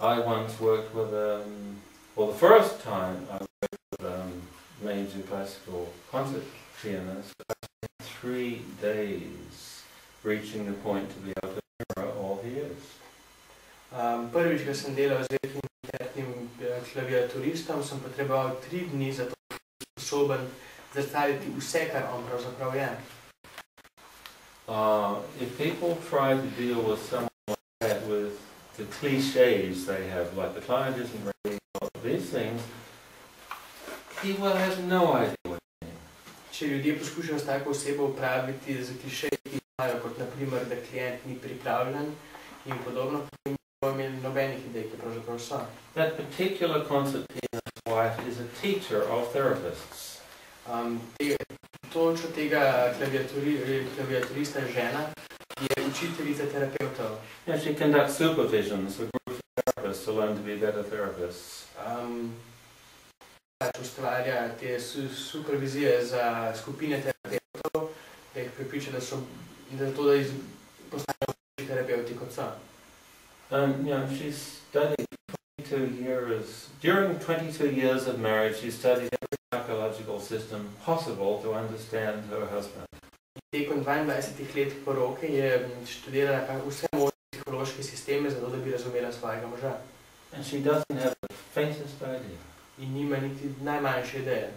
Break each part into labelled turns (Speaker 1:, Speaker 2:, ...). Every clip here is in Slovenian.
Speaker 1: I once worked with, well, the first time I worked with a major classical concert pianist, I spent 3 days reaching the point to be able to mirror all he is.
Speaker 2: Prvič, ko sem delal z velikim koncertnim klaviaturistom, sem potreboval 3 dni za to, da sem sposoben zrcaliti vse, kar on pravzaprav je.
Speaker 1: If people try to deal with someone like that with the cliches they have, like the client isn't ready, all of these things, he will have no idea what they mean.
Speaker 2: Če ljudje poskušajo s tako osebo upraviti z klišeji, ki imajo, kot naprimer, da klient ni pripravljen in podobno, potem bomo imeli nobenih idej, ki pravzaprav so.
Speaker 1: That particular concert pianist's wife is a teacher of therapists.
Speaker 2: Točno tega klaviaturista žena je učiteljica terapeutov.
Speaker 1: Yeah, she conducts supervisions for groups of therapists to learn to be better therapists.
Speaker 2: Ustvarja te supervizije za skupine terapeutov, da jih prepriča, da postanejo terapeuti kot so.
Speaker 1: She studied 22 years. During 22 years of marriage, she studied every psychological system possible to understand her husband.
Speaker 2: Tekom 22 let poroke je študirala vse možne psihološke sisteme, zato da bi razumela svojega moža.
Speaker 1: And she doesn't have the faintest idea.
Speaker 2: In nima niti najmanjše ideje.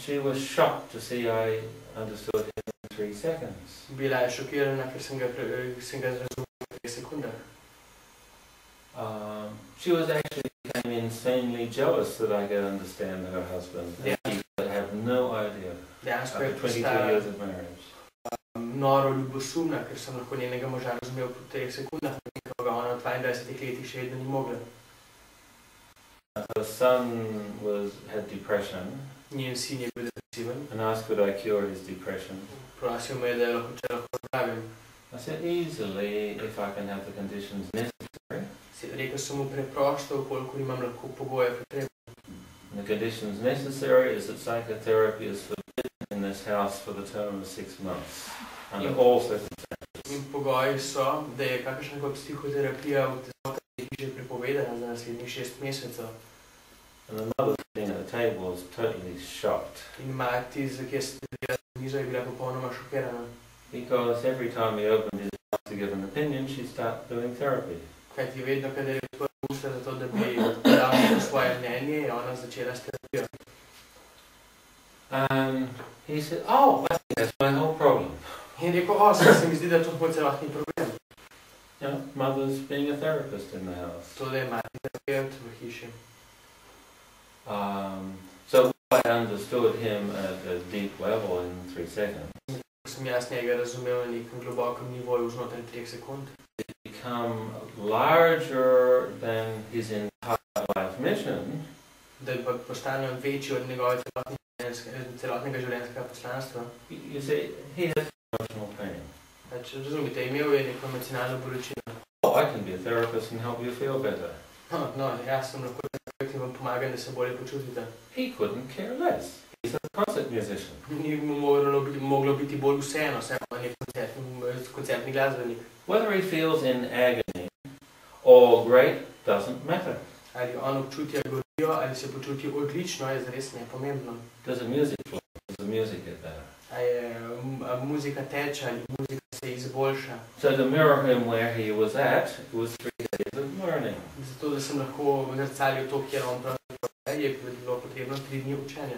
Speaker 1: She was shocked to see I understood him in 3 seconds.
Speaker 2: Bila je šokirana, ker sem ga razumel v 3 sekundah.
Speaker 1: She was actually became insanely jealous that I could understand her husband. She would have no idea after 22 years of marriage.
Speaker 2: Noro ljubosumna, ker sem lahko njenega moža razumel v 3 sekundah, ko ga ona v 22 letih še vedno ni mogla.
Speaker 1: Her son had depression.
Speaker 2: Njen sin je bil depresiven.
Speaker 1: And asked could I cure his depression.
Speaker 2: Prosil me, da lahko zdravim.
Speaker 1: I said easily if I can have the conditions necessary.
Speaker 2: Rekel sem mu preprosto, kolikor imam lahko pogoje potrebne.
Speaker 1: The conditions necessary is that psychotherapy is forbidden in this house for the term of 6 months under all circumstances.
Speaker 2: In pogoji so, da je kakršnakoli psihoterapija v tej hiši prepovedana za naslednjih 6 mesecev.
Speaker 1: And the mother sitting at the table was totally shocked.
Speaker 2: In mati, ki je sedela za mizo, je bila popolnoma šokirana.
Speaker 1: Because every time he opened his mouth to give an opinion, she started doing therapy.
Speaker 2: Kajti vedno, kadar je odprl usta za to, da bi dal svoje mnenje, je ona začela s terapijo.
Speaker 1: And he said, oh, I think that's my whole problem.
Speaker 2: In rekel, se mi zdi, da to moj celotni problem.
Speaker 1: Mother's being a therapist in the house.
Speaker 2: To, da je mati terapeut v hiši.
Speaker 1: So I understood him at a deep level in 3 seconds.
Speaker 2: Sem jaz njega razumel na nekem globokem nivoju znotraj 3 sekund.
Speaker 1: Become larger than his entire life mission.
Speaker 2: Da pa postane večji od njegovega celotnega življenjskega poslanstva.
Speaker 1: You see, he has emotional pain.
Speaker 2: Razumite, imel je neko emocionalno bolečino.
Speaker 1: Oh, I can be a therapist and help you feel better.
Speaker 2: No, jaz sem lahko terapeut in vam pomagam, da se bolje počutite.
Speaker 1: He couldn't care less. He's a concert musician.
Speaker 2: Ni mu moglo biti bolj vseeno, saj on je koncertni glasbenik.
Speaker 1: Whether he feels in agony or great doesn't matter.
Speaker 2: Ali on občuti agonijo, ali se počuti odlično, je zares nepomembno.
Speaker 1: Does the music flow? Does the music get better?
Speaker 2: A muzika teče, ali muzika se izboljša.
Speaker 1: So to mirror him where he was at, it was 3 days of learning.
Speaker 2: Zato, da sem lahko zrcalil to, kjer on pravzaprav je bilo potrebno 3 dni učenja.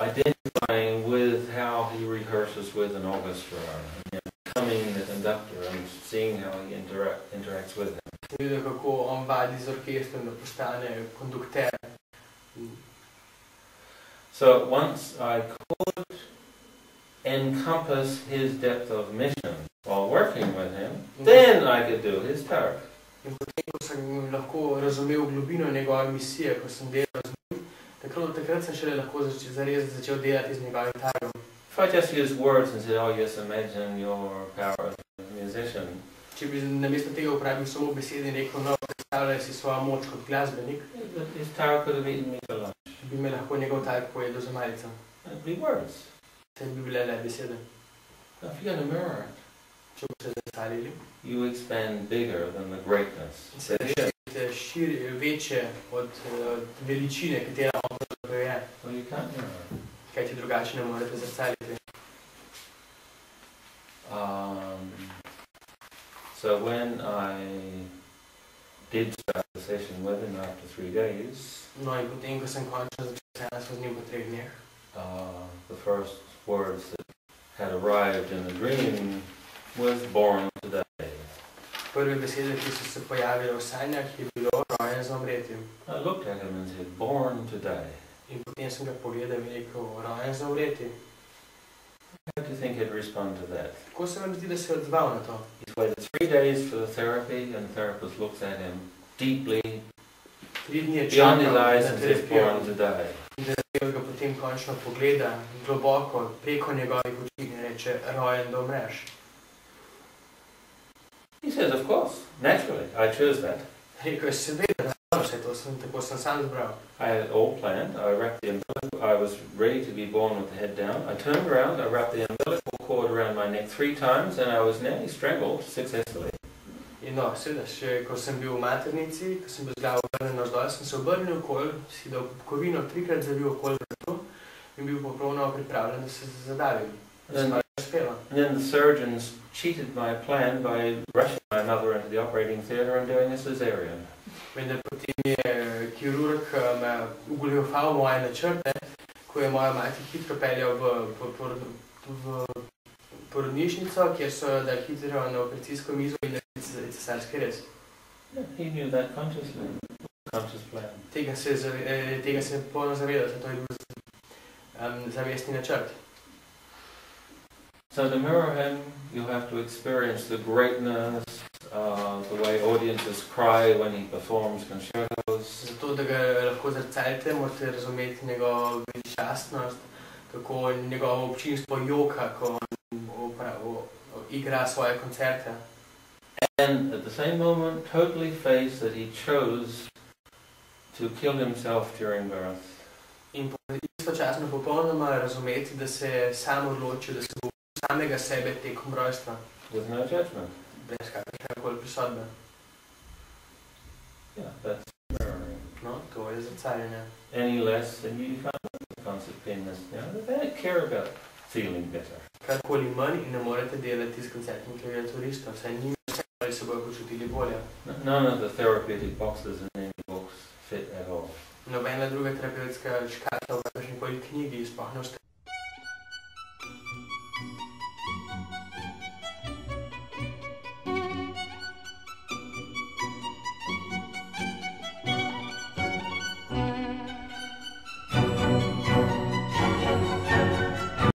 Speaker 1: Identifying with how he rehearses with an orchestra, becoming the conductor and seeing how he interacts with him.
Speaker 2: Videl, kako on vadi z orkestrom, da postane kondukter.
Speaker 1: So once I could encompass his depth of mission while working with him, then I could do his tarp.
Speaker 2: In potem, ko sem lahko razumel globino njegove misije, ko sem delal z njim, takrat sem šele lahko zares začel delati z njegovim tarpom.
Speaker 1: If I just used words and said, oh yes, imagine your power as a musician.
Speaker 2: Če bi namesto tega uporabil samo besede in rekel, no, predstavljaj si svojo moč kot glasbenik,
Speaker 1: his tarp could have eaten me for lunch.
Speaker 2: Bi me lahko njegov tarp pojedel za malico.
Speaker 1: It'd be words.
Speaker 2: Te bi bile le besede.
Speaker 1: If you're going to mirror it,
Speaker 2: če bo se zrcalili.
Speaker 1: You expand bigger than the greatness.
Speaker 2: Se širi večje od veličine, katera on pravzaprav je.
Speaker 1: Well, you can't mirror.
Speaker 2: Kaj ti drugače ne morete zrcaliti.
Speaker 1: So when I did start the session with him after 3 days,
Speaker 2: No in potem, ko sem končno začel seanso z njim po 3 dneh,
Speaker 1: the first words that had arrived in the dream was born today.
Speaker 2: prve besede, ki so se pojavile v sanjah, je bilo rojen za umreti.
Speaker 1: I looked at him and said, born today.
Speaker 2: In potem sem ga pogledal in rekel, rojen za umreti.
Speaker 1: How do you think he'd respond to that?
Speaker 2: Kako se vam zdi, da se je odzval na to?
Speaker 1: He's waited 3 days for the therapy, and the therapist looks at him deeply,
Speaker 2: 3 dni je
Speaker 1: beyond his
Speaker 2: čakal
Speaker 1: eyes,
Speaker 2: na
Speaker 1: and says,
Speaker 2: terapijo.
Speaker 1: born today.
Speaker 2: In da ga potem končno pogleda globoko preko njegovih oči in reče, rojen, da umreš.
Speaker 1: He says, of course, naturally, I chose that.
Speaker 2: Rekel je, seveda, tako sem sam zbral.
Speaker 1: I had it all planned. I wrapped the umbilical, I was ready to be born with the head down. I turned around, I wrapped the umbilical cord around my neck 3 times, and I was nearly strangled successfully.
Speaker 2: In no, seveda, še ko sem bil v maternici, ko sem bil z glavo obrnjen navzdol, sem se obrnil okoli, si dal kovino 3-krat zavil okoli vratu in bil popolnoma pripravljen, da se zadavim.
Speaker 1: And then the surgeons cheated my plan by rushing my mother into the operating theatre and doing a cesarean.
Speaker 2: Vendar potem je kirurg me ugoljufal moje načrte, ko je moja mati hitro peljal v porodnišnico, kjer so jo dali hitro na operacijsko mizo in naredili cesarski rez.
Speaker 1: He knew that consciously, conscious plan.
Speaker 2: Tega se je polno zavedal, da to je bil zavestni načrt.
Speaker 1: So to mirror him, you have to experience the greatness, the way audiences cry when he performs concertos.
Speaker 2: Zato, da ga lahko zrcalite, morate razumeti njegovo veličastnost, kako njegovo občinstvo joka, ko igra svoje koncerte.
Speaker 1: And at the same moment, totally face that he chose to kill himself during birth.
Speaker 2: In istočasno popolnoma razumeti, da se je sam odločil, da se bo samega sebe tekom rojstva.
Speaker 1: With no judgment.
Speaker 2: Brez kakršnekoli prisodbe.
Speaker 1: Yeah, that's mirroring.
Speaker 2: No, to je zrcaljenje.
Speaker 1: Any less than you can't let the concept pianist. They don't care about feeling better.
Speaker 2: Karkoli manj in ne morete delati s koncertnim klaviaturistom, saj njim vse, ali se bojo počutili bolje.
Speaker 1: None of the therapeutic boxes in any books fit at all.
Speaker 2: Nobena druga terapevtska škatla v kakršnikoli knjigi sploh ne ustreza